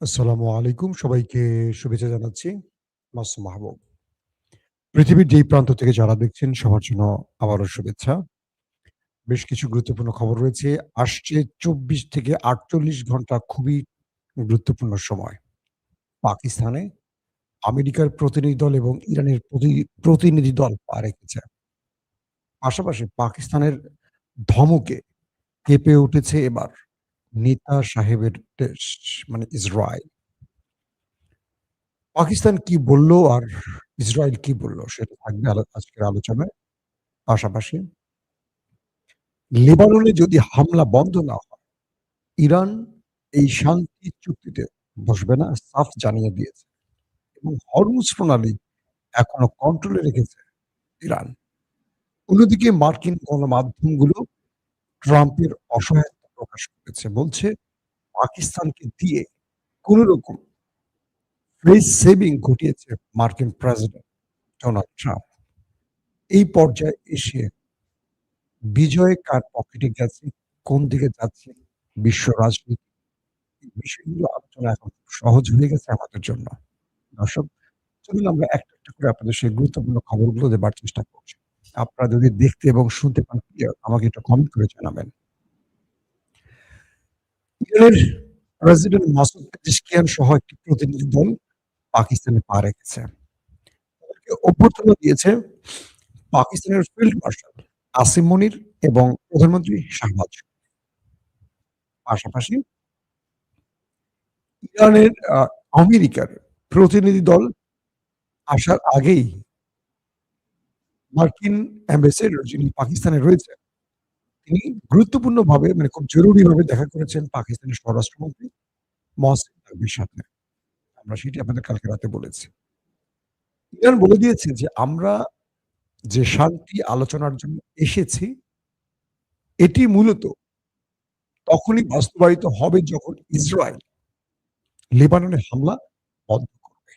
আসসালামু আলাইকুম। সবাইকে শুভেচ্ছা জানাচ্ছি। মাসুম মাহবুব। পৃথিবীর যেই প্রান্ত থেকে যারা দেখছেন সবার জন্য আবারও শুভেচ্ছা। বেশ কিছু গুরুত্বপূর্ণ খবর রয়েছে। আসছে ২৪ থেকে ৪৮ ঘন্টা খুবই গুরুত্বপূর্ণ সময়। পাকিস্তানে আমেরিকার প্রতিনিধি দল এবং ইরানের প্রতিনিধি দল পা রেখেছে। পাশাপাশি পাকিস্তানের ধমকে কেঁপে উঠেছে এবার নেতা সাহেবের দেশ মানে ইসরায়েল। পাকিস্তান কি বলল আর ইসরায়েল কি বলল সেটা থাকবে আজকের আলোচনায়। পাশাপাশি লেবাননে যদি হামলা বন্ধ না হয়, ইরান এই শান্তি চুক্তিতে বসবে না, সাফ জানিয়ে দিয়েছে। এবং হরমুজ প্রণালী এখনো কন্ট্রোলে রেখেছে ইরান। অন্যদিকে মার্কিন গণমাধ্যমগুলো ট্রাম্পের অসহায়তা প্রকাশ করেছে। বলছে পাকিস্তানকে দিয়ে কোন রকম ফেস সেভিং ঘটিয়েছে মার্কিন প্রেসিডেন্ট ডোনাল্ড ট্রাম্প। এই পর্যায়ে এসে বিজয় কার পকেটে গেছে, কোন দিকে যাচ্ছে বিশ্ব রাজনীতি, এই বিষয়গুলো আলোচনা এখন খুব সহজ হয়ে গেছে আমাদের জন্য। দর্শক, চলুন আমরা একটা, একটা করে আপনাদের সেই গুরুত্বপূর্ণ খবরগুলো দেবার চেষ্টা করছি। আপনারা যদি দেখতে এবং শুনতে পান ক্লিয়ার আমাকে একটু কমেন্ট করে জানাবেন। ইরানের প্রেসিডেন্ট মাসুদ পেজেশকিয়ান সহ একটি প্রতিনিধি দল পাকিস্তানে পা রেখেছে। তাদেরকে অভ্যর্থনা দিয়েছে পাকিস্তানের ফিল্ড মার্শাল আসিম মনির এবং প্রধানমন্ত্রী শাহবাজ। পাশাপাশি ইরানের আমেরিকার প্রতিনিধি দল আসার আগেই মার্কিন অ্যাম্বাসেডর যিনি পাকিস্তানে রয়েছেন, তিনি গুরুত্বপূর্ণভাবে মানে খুব জরুরিভাবে দেখা করেছেন পাকিস্তানের স্বরাষ্ট্রমন্ত্রী মহসিন নকভির সাথে। আমরা সেটি আপনাদের কালকে রাতে বলেছি। ইরান বলে দিয়েছে যে আমরা যে শান্তি আলোচনার জন্য এসেছি, এটি মূলত তখনই বাস্তবায়িত হবে যখন ইসরায়েল লেবাননে হামলা বন্ধ করবে।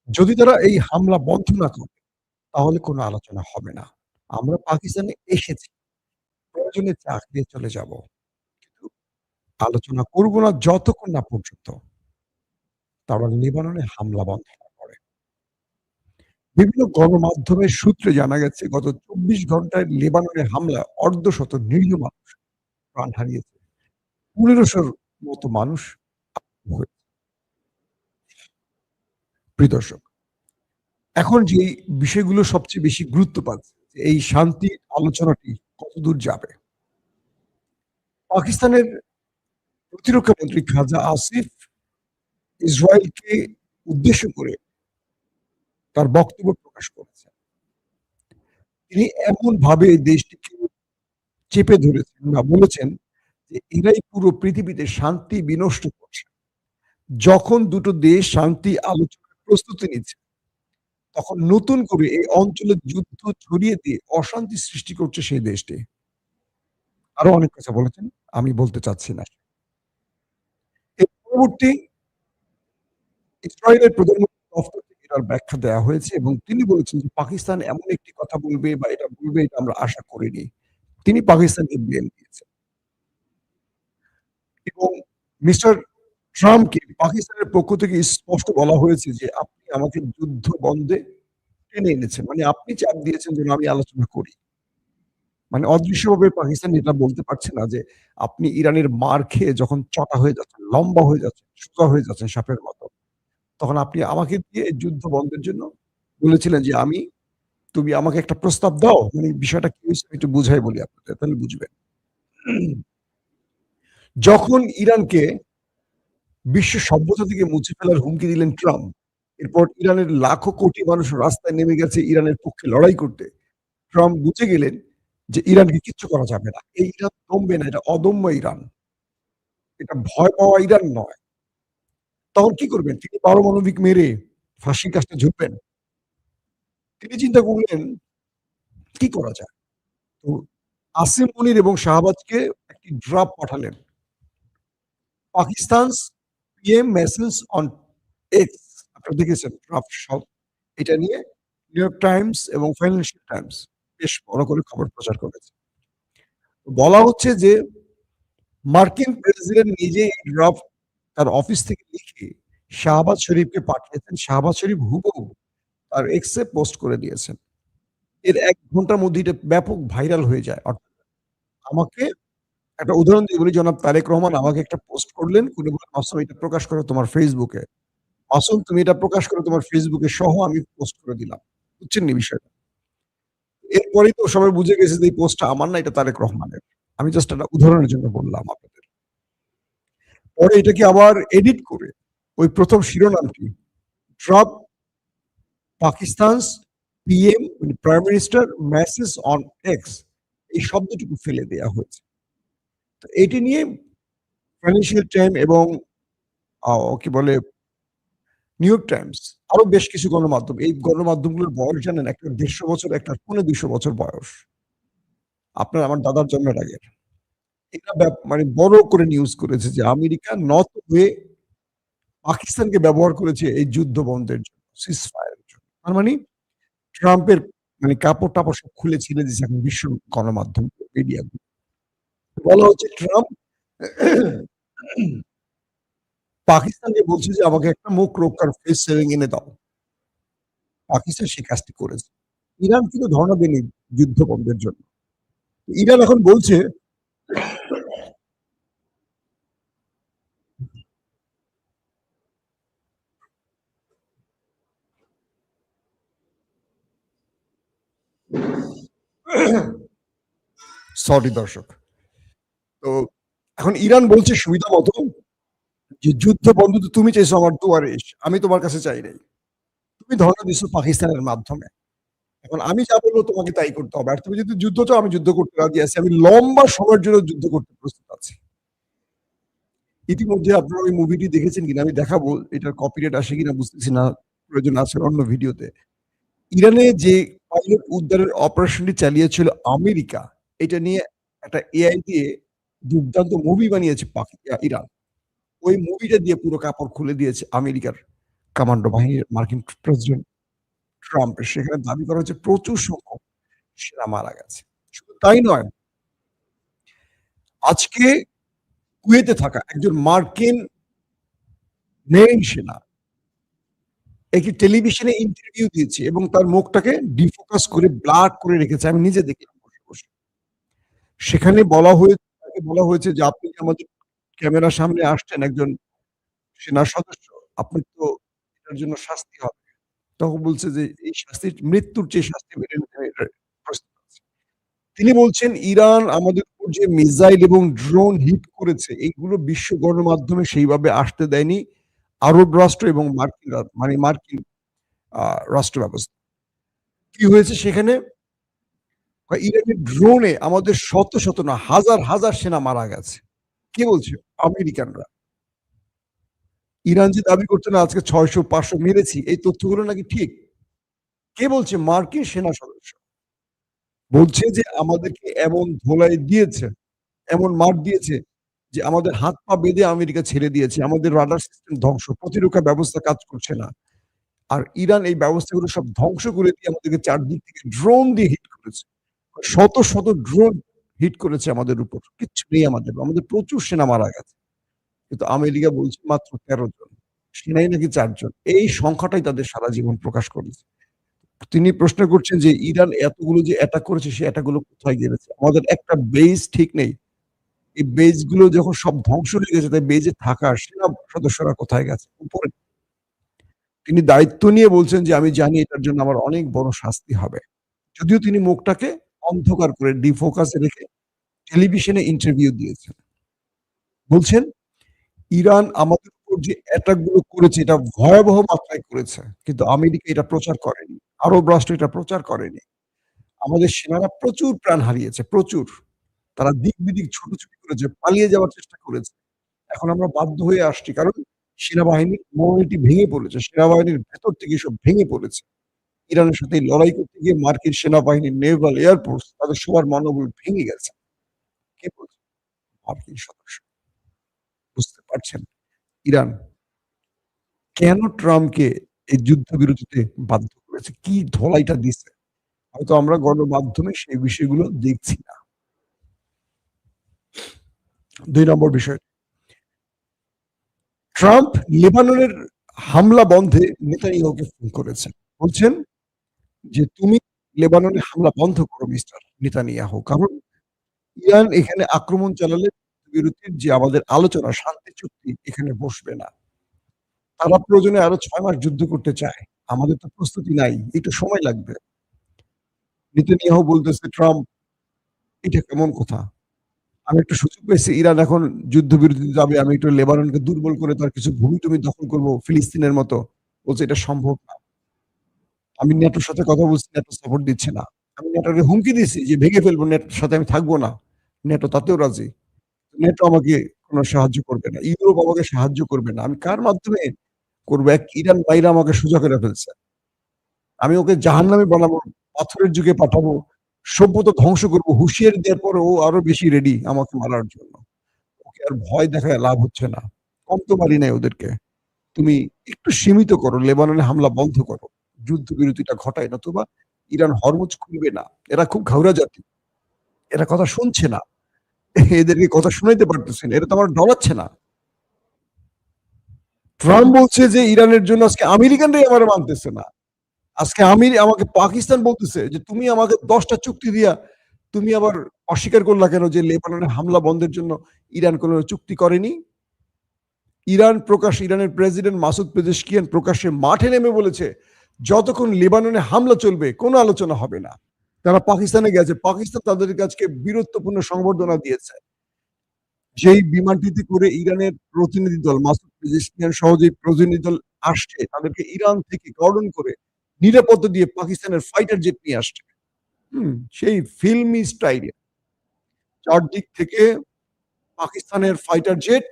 যদি তারা এই হামলা বন্ধ না করে তাহলে কোনো আলোচনা হবে না। আমরা পাকিস্তানে এসেছি, প্রয়োজনে চা খেয়ে চলে যাব। কিন্তু আলোচনা করব না যতক্ষণ না পর্যন্ত তারা লেবাননে হামলা বন্ধ না করে। বিভিন্ন গণমাধ্যমের সূত্রে জানা গেছে গত ২৪ ঘন্টায় লেবাননে হামলায় অর্ধশত নিরীহ মানুষ প্রাণ হারিয়েছে। ১৫০০ র মতো মানুষ হয়ে প্রিয় দর্শক, এখন যেই বিষয়গুলো সবচেয়ে বেশি গুরুত্ব পাচ্ছে যে এই শান্তি আলোচনাটি কতদূর যাবে? পাকিস্তানের প্রতিরক্ষা মন্ত্রী খাজা আসিফ ইসরায়েলকে উদ্দেশ্য করে তার বক্তব্য প্রকাশ করেছেন। তিনি এমনভাবে এই দেশটিকে চেপে ধরেছেন বা বলেছেন যে এরাই পুরো পৃথিবীতে শান্তি বিনষ্ট করছে। যখন দুটো দেশ শান্তি আলোচনার প্রস্তুতি নিচ্ছে, তখন নতুন করে এই অঞ্চলে যুদ্ধ ছড়িয়ে দিয়ে অশান্তি সৃষ্টি করছে সেই দেশটি। আরো অনেক কথা বলেছেন, আমি বলতে চাচ্ছি না। এর পরবর্তী ইসরায়েলের প্রধানমন্ত্রীর দফতর থেকে এটার ব্যাখ্যা দেয়া হয়েছে এবং তিনি বলেছেন যে পাকিস্তান এমন একটি কথা বলবে বা এটা বলবে এটা আমরা আশা করিনি। তিনি পাকিস্তানকে ব্লেম দিয়েছেন এবং মিস্টার ট্রাম্পকে পাকিস্তানের পক্ষ থেকে স্পষ্ট বলা হয়েছে যে আপনি আমাকে যুদ্ধ বন্ধে টেনে এনেছেন। মানে আপনি চাপ দিয়েছেন যেন আমি আলোচনা করি। মানে অদৃশ্যভাবে পাকিস্তান এটা বলতে পারছে না যে আপনি ইরানের মার খেয়ে যখন চটা হয়ে যাচ্ছেন, লম্বা হয়ে যাচ্ছেন, সোজা হয়ে যাচ্ছেন সাপের মতো। তখন আপনি আমাকে দিয়ে এই যুদ্ধ বন্ধের জন্য বলেছিলেন যে তুমি আমাকে একটা প্রস্তাব দাও। মানে বিষয়টা কি হয়েছে আমি একটু বুঝাই বলি আপনাদের তাহলে বুঝবেন। যখন ইরানকে বিশ্ব সভ্যতা থেকে মুছে ফেলার হুমকি দিলেন ট্রাম্প, এরপর ইরানের লাখো কোটি মানুষ রাস্তায় নেমে গেছে ইরানের পক্ষে লড়াই করতে। ট্রাম্প বুঝে গেলেন যে ইরানকে কিচ্ছু করা যাবে না। এই ইরান দমবে না, এটা অদম্য ইরান। এটা ভয় পাওয়া ইরান নয়। তখন কি করবেন? তিনি পারমাণবিক মেরে ফাঁসির কাস্টে ঝুলবেন? তিনি চিন্তা করলেন কি করা যায়? তো আসিম মুনির এবং শাহবাজকে একটি ড্রাফট পাঠালেন। Pakistan's PM message on x আপনারা দেখেছেন ড্রাফট সব। এটা নিয়ে নিউ ইয়র্ক টাইমস এবং ফাইন্যান্সিয়াল টাইমস বেশ বড় করে খবর প্রচার করেছে। বলা হচ্ছে যে মার্কিন প্রেসিডেন্ট নিজে এই ড্রাফট তার অফিস থেকে লিখে শাহবাজ শরীফকে পাঠিয়েছেন। শাহবাজ শরীফ হুবহু তার এক্স এ পোস্ট করে দিয়েছেন। এর ১ ঘন্টার মধ্যে এটা ব্যাপক ভাইরাল হয়ে যায়। আমাকে একটা উদাহরণ দিয়ে বলি, জনাব তারেক রহমান আমাকে একটা পোস্ট করলেন। উনি বললেন, "মাসুম এটা প্রকাশ করো তোমার Facebook এ। মাসুম তুমি এটা প্রকাশ করো তোমার Facebook এ সহ আমি পোস্ট করে দিলাম।" বুঝছেন নি বিষয়টা? এরপরেই তো সবাই বুঝে গেছে যে এই পোস্টটা আমার না, এটা তারেক রহমানের। আমি জাস্ট একটা উদাহরণের জন্য বললাম আপনাদের। পরে এটাকে আবার এডিট করে ওই ১ম শিরোনামটি Trump Pakistan's PM prime minister message on X এই শব্দটুকু ফেলে দেয়া হয়েছে। তো এটি নিয়ে ফাইন্যান্সিয়াল টাইম এবং কি বলে নিউ ইয়র্ক টাইমস আরো বেশ কিছু গণমাধ্যম, এই গণমাধ্যমগুলোর বয়স জানেন? একটা ১৫০ বছর, একটা ২০০ বছর বয়স। আপনার আমার দাদার জন্মের আগের। এরা মানে বড় করে নিউজ করেছে যে আমেরিকা নত হয়ে পাকিস্তানকে ব্যবহার করেছে এই যুদ্ধ বন্ধের জন্য, সিজ ফায়ার এর জন্য। তার মানে ট্রাম্পের মানে কাপড়-টাপড় সব খুলে ছিঁড়ে দিয়েছে এখন বিশ্ব গণমাধ্যম মিডিয়া গুলো। বলা হচ্ছে ট্রাম্প পাকিস্তানকে বলছে যে আমাকে একটা মুখ রক্ষার ফেস সেভিং এনে দাও। পাকিস্তান সেই কাজটি করেছে। ইরান কিন্তু ধরনা দেয়নি যুদ্ধ বন্ধের জন্য। ইরান এখন বলছে সরি দর্শক। তো এখন ইরান বলছে সুবিধা মতো যে যুদ্ধ বন্ধ তো তুমি চাইছো আমার দুয়ারে এসে। আমি তোমার কাছে চাই নাই। তুমি ধরনা দিছো পাকিস্তানের মাধ্যমে। এখন আমি যা বলব তোমাকে তাই করতে হবে। আর তুমি যদি যুদ্ধ চাও আমি যুদ্ধ করতে রাজি আছি। আমি লম্বা সময়ের জন্য যুদ্ধ করতে প্রস্তুত আছি। ইতিমধ্যে আপনারা ওই মুভিটি দেখেছেন কিনা আমি দেখাবো। এটার কপিরাইট আসে কিনা বুঝতেছি না। প্রয়োজন আছে অন্য ভিডিওতে। ইরানে যে পাইলট উদ্ধারের অপারেশনটি চালিয়েছিল আমেরিকা, এটা নিয়ে একটা এআই দিয়ে দুর্দান্ত মুভি বানিয়েছে ইরান। ওই মুভিটা দিয়ে পুরো কাপড় খুলে দিয়েছে আমেরিকার কমান্ডো বাহিনীর মার্কিন প্রেসিডেন্ট ট্রাম্পের। সেখানে দাবি করা হচ্ছে প্রচুর সংখ্যক সেনা মারা গেছে। শুধু তাই নয়, আজকে কুয়েতে থাকা একজন মার্কিন মেরিন সেনা একটি টেলিভিশনে ইন্টারভিউ দিয়েছে এবং তার মুখটাকে ডিফোকাস করে ব্লার করে রেখেছে। আমি নিজে দেখলাম বসে, বসে। সেখানে তাকে বলা হয়েছে যে, "আপনি যে আমাদের ক্যামেরার সামনে আসছেন একজন সেনা সদস্য, আপনার তো এটার জন্য শাস্তি হবে।" তখন বলছে যে, "এই শাস্তি মৃত্যুর চেয়ে শাস্তি মেনে নিতে আমি এটা প্রস্তুত আছি।" তিনি বলছেন, "ইরান আমাদের উপর যে মিসাইল এবং ড্রোন হিট করেছে, এগুলো বিশ্ব গণমাধ্যমে সেইভাবে আসতে দেয়নি আরব রাষ্ট্র এবং মার্কিন আ রাষ্ট্র ব্যবস্থা।" কি হয়েছে সেখানে? ইরানের ড্রোনে আমাদের শত, শত না হাজার, হাজার সেনা মারা গেছে। কে বলছে? আমেরিকানরা। ইরান যে দাবি করছে না আজকে ৬০০-৫০০ মেরেছি, এই তথ্যগুলো নাকি ঠিক। কে বলছে? মার্কিন সেনা সদস্য। বলছে যে আমাদেরকে এমন ধোলাই দিয়েছে, এমন মার দিয়েছে যে আমাদের হাত পা বেঁধে আমেরিকা ছেড়ে দিয়েছে। আমাদের রাডার সিস্টেম ধ্বংস। প্রতিরক্ষা ব্যবস্থা কাজ করছে না। আর ইরান এই ব্যবস্থাগুলো সব ধ্বংস করে দিয়ে আমাদেরকে চারদিক থেকে ড্রোন দিয়ে হিট করেছে। শত, শত ড্রোন হিট করেছে আমাদের উপর। কিচ্ছু নেই আমাদের। আমাদের প্রচুর সেনা মারা গেছে। কিন্তু আমেরিকা বলছে মাত্র ১৩ জন। সেনাই নাকি ৪ জন। এই সংখ্যাটাই তাদের সারা জীবন প্রকাশ করেছে। তিনি প্রশ্ন করছেন যে ইরান এতগুলো যে অ্যাটাক করেছে, সে অ্যাটাক গুলো কোথায় গেড়েছে? আমাদের একটা বেস ঠিক নেই। এই বেস গুলো যখন সব ধ্বংস হয়ে গেছে, তাই বেজে থাকা সেনা সদস্যরা কোথায় গেছে? উপরে তিনি দায়িত্ব নিয়ে বলছেন যে, "আমি জানি এটার জন্য আমার অনেক বড় শাস্তি হবে।" যদিও তিনি মুখটাকে অন্ধকার করে ডিফোকাস এ রেখে টেলিভিশনে ইন্টারভিউ দিয়েছেন। বলছেন, "ইরান আমাদের উপর যে অ্যাটাক গুলো করেছে এটা ভয়াবহ মাত্রায় করেছে। কিন্তু আমেরিকা এটা প্রচার করেনি। আরব রাষ্ট্র এটা প্রচার করেনি। আমাদের সেনারা প্রচুর প্রাণ হারিয়েছে, প্রচুর। তারা দিক-বিদিক ছুটোছুটি করেছে, পালিয়ে যাওয়ার চেষ্টা করেছে। এখন আমরা বাধ্য হয়ে আসছি। কারণ সেনাবাহিনীর মনোনীতি ভেঙে পড়েছে। সেনাবাহিনীর ভেতর থেকে এসব ভেঙে পড়েছে। ইরানের সাথে লড়াই করতে গিয়ে মার্কিন সেনাবাহিনী, নেভাল, এয়ারফোর্স তাদের সবার মনোবল ভেঙে গেছে। কে বলছে? মার্কিন সদস্য। বুঝতে পারছেন? ইরান কেন ট্রাম্পকে এই যুদ্ধবিরতিতে বাধ্য করেছে? কি ধলাইটা দিছে? হয়তো আমরা গণমাধ্যমে সেই বিষয়গুলো দেখছি না। ২ নম্বর বিষয়, ট্রাম্প লেবাননের হামলা বন্ধে নেতানিয়াহুকে ফোন করেছেন। বলছেন যে, "তুমি লেবাননে হামলা বন্ধ করো মিস্টার নেতানিয়াহু। কারণ ইরান এখানে আক্রমণ চালালে বিরতির যে আমাদের আলোচনা, শান্তি চুক্তি এখানে বসবে না। তারা প্রয়োজনে আরো ৬ মাস যুদ্ধ করতে চায়। আমাদের তো প্রস্তুতি নাই। একটু সময় লাগবে।" নেতানিয়াহু বলতেছে, "ট্রাম্প, এটা কেমন কথা? আমি একটা সুযোগ পেয়েছি, ইরান এখন যুদ্ধবিরতিতে যাবে। আমি একটু লেবাননকে দুর্বল করে তার কিছু ভূমি-টুমি দখল করব ফিলিস্তিনের মতো।" বলছে, "এটা সম্ভব না। আমি ন্যাটোর সাথে কথা বলছি, ন্যাটো সাপোর্ট দিচ্ছে না। আমি ন্যাটোকে হুমকি দিছি যে ভেঙে ফেলবো, ন্যাটোর সাথে আমি থাকবো না। ন্যাটো তাতেও রাজি। ন্যাটো আমাকে কোন সাহায্য করবে না। ইউরোপ আমাকে সাহায্য করবে না। আমি কার মাধ্যমে করব? এক ইরান মাইরা আমাকে সোজা করে ফেলছে। আমি ওকে জাহান্নামে বানাবো, পাথরের যুগে পাঠাবো, সভ্যতা ধ্বংস করব। হুঁশিয়ারি দেওয়ার পরে ও আরো বেশি রেডি আমাকে মারার জন্য। ওকে আর ভয় দেখায় লাভ হচ্ছে না। কম তো মারি নাই ওদেরকে। তুমি একটু সীমিত করো, লেবাননে হামলা বন্ধ করো। যুদ্ধবিরতিটা ঘটায়, নতুবা ইরান হরমুজ খুলবে না। এরা খুব ঘাউরা জাতি। এরা কথা শুনছে না। এদেরকে কথা শুনাইতে পারতেছি না। এরা তো আমার ডরাচ্ছে না। ট্রাম্প বলছে যে ইরানের জন্য আজকে আমেরিকানরাই আমারে মানতেছে না। আজকে আমাকে পাকিস্তান বলতেছে যে, "তুমি আমাকে ১০ টা চুক্তি দিয়া তুমি আবার অস্বীকার করলা কেন যে লেবাননে হামলা বন্ধের জন্য ইরান কোন চুক্তি করেনি?" ইরানের প্রেসিডেন্ট মাসুদ পেজেশকিয়ান প্রকাশ্যে মাঠে নেমে বলেছে, "যতক্ষণ লেবাননে হামলা চলবে কোন আলোচনা হবে না।" তারা পাকিস্তানে গেছে। পাকিস্তান তাদেরকে আজকে বীরত্বপূর্ণ সংবর্ধনা দিয়েছে। যেই বিমানটিতে করে ইরানের প্রতিনিধি দল মাসুদ পেজেশকিয়ান সহ যে প্রতিনিধি দল আসছে, তাদেরকে ইরান থেকে গর্ডন করে নিরাপত্তা দিয়ে পাকিস্তানের ফাইটার জেট নিয়ে আসছে। সেই ফিল্মি স্টাইলে। চারদিক থেকে পাকিস্তানের ফাইটার জেট,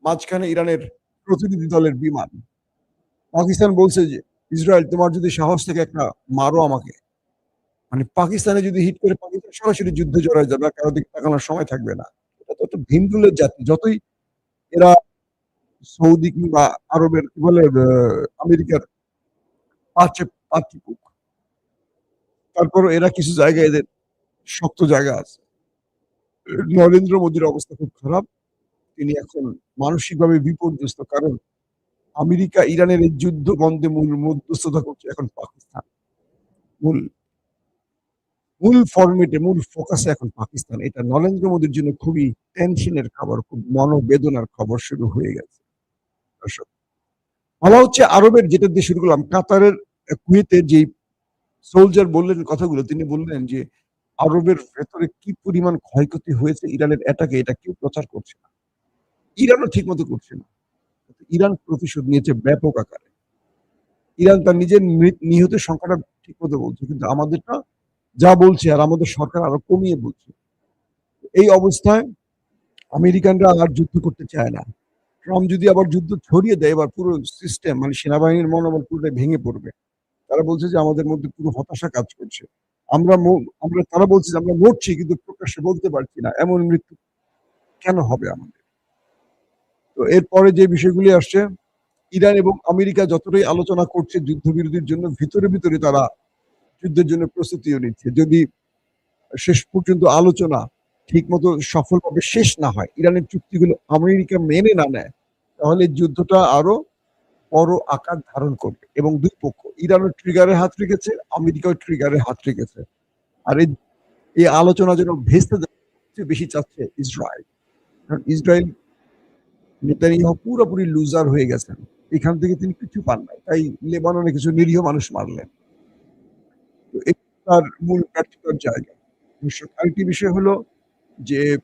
মাঝখানে ইরানের প্রতিনিধি দলের বিমান। পাকিস্তান বলছে যে, "ইসরায়েল, তোমার যদি সাহস থাকে একটা মারো আমাকে।" মানে পাকিস্তানে যদি হিট করে পাকিস্তান সরাসরি যুদ্ধে জড়ায় যাবে। আর কারো দিকে তাকানোর সময় থাকবে না। এটা তো একটা ভিনগ্রহের জাতি। যতই এরা সৌদি কিংবা আরবের কি বলে আমেরিকার পাচ্ছে পাচ্চিপুক। তারপরও এরা কিছু জায়গায় এদের শক্ত জায়গা আছে। নরেন্দ্র মোদির অবস্থা খুব খারাপ। তিনি এখন মানসিকভাবে বিপর্যস্ত। কারণ আমেরিকা ইরানের এই যুদ্ধ বন্ধে মূল মধ্যস্থতা করছে এখন পাকিস্তান। মূল মূল ফরমেটে, মূল ফোকাসে এখন পাকিস্তান। এটা নরেন্দ্র মোদির জন্য খুবই টেনশনের খবর, খুব মনোবেদনার খবর শুরু হয়ে গেছে। দর্শক, বলা হচ্ছে আরবের যেটা দিয়ে শুরু করলাম, কাতারের কুয়েতের যেই সোলজার বললেন কথাগুলো, তিনি বললেন যে আরবের ভেতরে কি পরিমাণ ক্ষয়ক্ষতি হয়েছে ইরানের অ্যাটাকে, এটা কেউ প্রচার করছে না। ইরানও ঠিকমতো করছে না। ইরান প্রতিশোধ নিয়েছে ব্যাপক আকারে। ইরান তার নিজের নিহতের সংখ্যাটা ঠিকমতো বলছে। কিন্তু আমাদেরটা যা বলছে আর আমাদের সরকার আরো কমিয়ে বলছে। এই অবস্থায় আমেরিকানরা আর যুদ্ধ করতে চায় না। ট্রাম্প যদি আবার যুদ্ধ ছড়িয়ে দেয়, এবার পুরো সিস্টেম মানে সেনাবাহিনীর মনোবল পুরোটাই ভেঙে পড়বে। তারা বলছে যে আমাদের মধ্যে পুরো হতাশা কাজ করছে। তারা বলছে যে আমরা মরছি কিন্তু প্রকাশ্যে বলতে পারছি না। এমন মৃত্যু কেন হবে আমাদের? তো এরপরে যে বিষয়গুলি আসছে, ইরান এবং আমেরিকা যতটাই আলোচনা করছে যুদ্ধবিরতির জন্য, ভিতরে তারা যুদ্ধের জন্য প্রস্তুতিও নিচ্ছে। যদি শেষ পর্যন্ত আলোচনা ঠিকমতো সফলভাবে শেষ না হয়, ইরানের চুক্তিগুলো আমেরিকা মেনে না নেয়, তাহলে যুদ্ধটা আরো বড় আকার ধারণ করবে এবং ২ পক্ষ ইরানও ট্রিগারে হাত রেখেছে, আমেরিকাও ট্রিগারে হাত রেখেছে। আর এই আলোচনা যেন ভেস্তে যায়, সবচেয়ে বেশি চাচ্ছে ইসরায়েল। কারণ ইসরায়েল নেতানিয়াহু পুরোপুরি লুজার হয়ে গেছেন। এখান থেকে তিনি কিছু পান নাই। তাই লেবাননে কিছু নিরীহ মানুষ মারলেন। তো এটা তার মূল ব্যর্থতার জায়গা। আরেকটি বিষয় হলো যে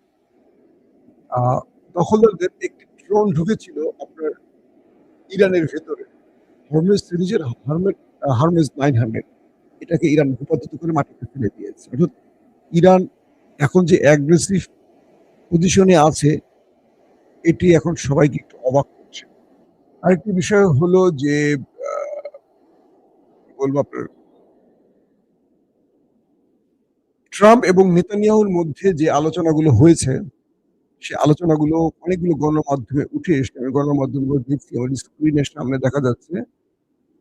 আ দখলদারদের একটি ড্রোন ঢুকেছিল আপনার ইরানের ভেতরে। হরমুজ সিরিজের হারমেস 900 এটাকে ইরান ভূপাতিত করে মাটিতে ফেলে দিয়েছে। অর্থাৎ ইরান এখন যে অ্যাগ্রেসিভ পজিশনে আছে, এটি এখন সবাইকে একটু অবাক করছে। আরেকটি বিষয় হলো যে আ কি বলবো আপনার ট্রাম্প এবং নেতানিয়াহুর মধ্যে যে আলোচনাগুলো হয়েছে, সে আলোচনাগুলো অনেকগুলো গণমাধ্যমে উঠে এসছে। আমি গণমাধ্যমগুলো দেখছি, আমার স্ক্রিনের সামনে দেখা যাচ্ছে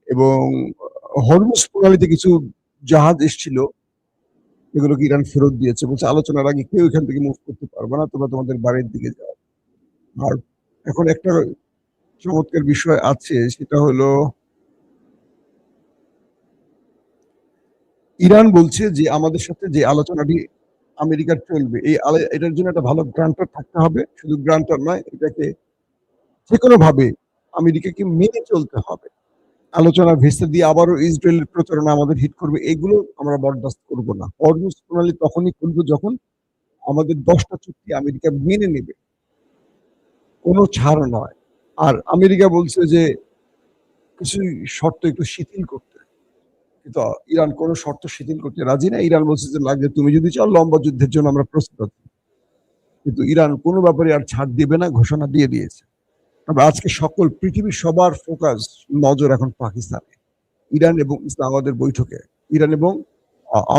এবং হরমুজ প্রণালীতে কিছু জাহাজ এসছিল, এগুলোকে ইরান ফেরত দিয়েছে। বলছে আলোচনার আগে কেউ এখান থেকে মুভ করতে পারবে না। তোমরা তোমাদের বাড়ির দিকে যাও। আর এখন একটা চমৎকার বিষয় আছে সেটা হলো ইরান বলছে যে আমাদের সাথে যে আলোচনাটি আমেরিকার চলবে এটার জন্য একটা ভালো গ্রান্টার থাকতে হবে। শুধু গ্রান্টার নয়, এটাকে যেকোনোভাবে আমেরিকাকে মেনে চলতে হবে। আলোচনার ভেস্তে দিয়ে আবারও ইসরায়েলের প্রচারণা আমাদের হিট করবে, এগুলো আমরা বরদাস্ত করব না। হরমুজ প্রণালী তখনই খুলব যখন আমাদের ১০ টা চুক্তি আমেরিকা মেনে নেবে, কোনো ছাড় নয়। আর আমেরিকা বলছে যে কিছু শর্ত একটু শিথিল করতে, কিন্তু ইরান কোনো শর্ত শিথিল করতে রাজি না। ইরান বলছে যে লাগলে তুমি যদি চাও লম্বা যুদ্ধের জন্য আমরা প্রস্তুত আছি, কিন্তু ইরান কোনো ব্যাপারে আর ছাড় দিবে না, ঘোষণা দিয়ে দিয়েছে। তবে আজকে সকল পৃথিবীর সবার ফোকাস, নজর এখন পাকিস্তানে, ইরান এবং ইসলামাবাদের বৈঠকে, ইরান এবং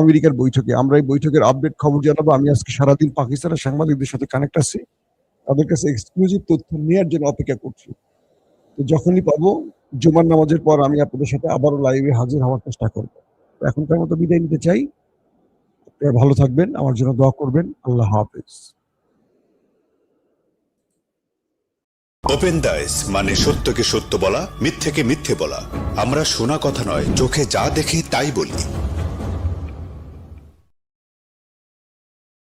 আমেরিকার বৈঠকে। আমরা এই বৈঠকের আপডেট খবর জানাবো। আমি আজকে সারাদিন পাকিস্তানের সাংবাদিকদের সাথে কানেক্ট আছি, তাদের কাছে এক্সক্লুসিভ তথ্য নেওয়ার জন্য অপেক্ষা করছি। তো যখনই পাবো জুমার নামাজের পর আমি আপনাদের সাথে আবারও লাইভে হাজির হওয়ার চেষ্টা করবো। এখনকার মতো বিদায় নিতে চাই। আপনারা ভালো থাকবেন, আমার জন্য দোয়া করবেন। আল্লাহ হাফেজ। ওপেন দাইস মানে সত্যকে সত্য বলা, মিথ্যেকে মিথ্যে বলা। আমরা শোনা কথা নয়, চোখে যা দেখি তাই বলি।